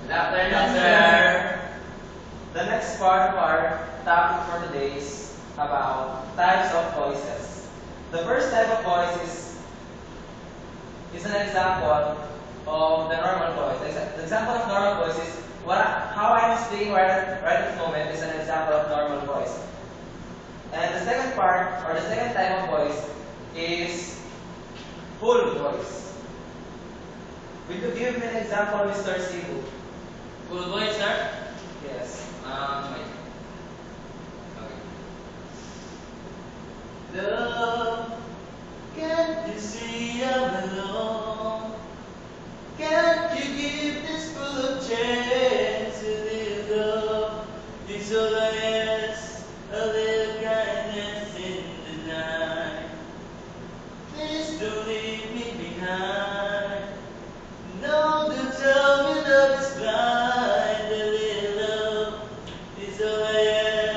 Good afternoon, sir. The next part of our topic for today is about types of voices. The first type of voice is an example of the normal voice. The example of normal voice is how I'm speaking right at this moment is an example of normal voice. And the second part, or the second type of voice, is full voice. Will you give me an example, Mr. Sibu? Full voice, sir. Yes. Wait. Okay. Love, can't you see I'm alone? Can't you give this full of chance a little love? It's all I ask, a little kindness in the night. Please don't leave me behind. No, don't tell me love is blind. A little love is all I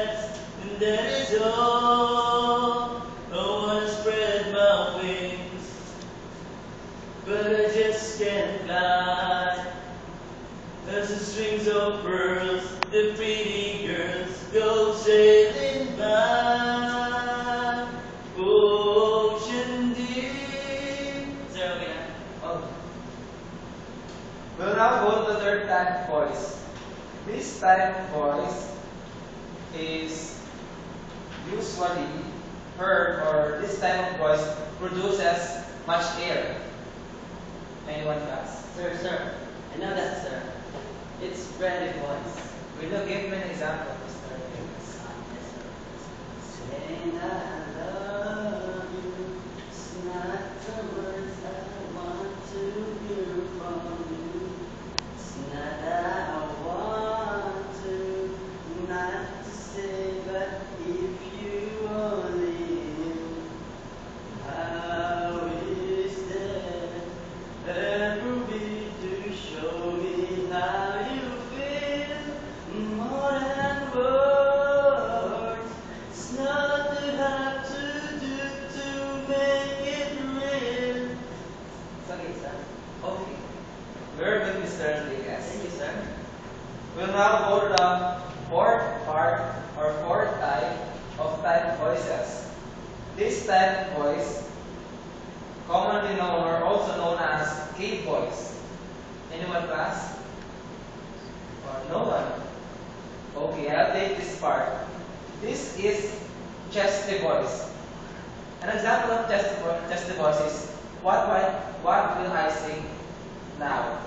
ask, and that is all. I wanna spread my wings, but I just can't fly. As the strings of pearls, the pretty girls go sailing by. Ocean deep. Sir, okay na? Oh. We'll now go to the third type of voice. This type of voice is usually heard, or this type of voice produces much air. Anyone class? Sir, I know that, sir. It's Brandy voice. Will you give me an example, Mr. Davis? Saying I love you, it's not the words I want to hear from you. It's not that I want to, not to say, but if you only knew how is there ever be to show me how you feel more than words. It's not that I have to do to make it real. Sorry, sir. Okay. Very good, Mr. Davis. Thank you, sir. We'll now go to the fourth part, or fourth type of type voices. This type of voice, commonly known or also known as cave voice. Anyone class? Or no one? Okay, I'll take this part. This is chesty voice. An example of chesty voice is what will I sing now?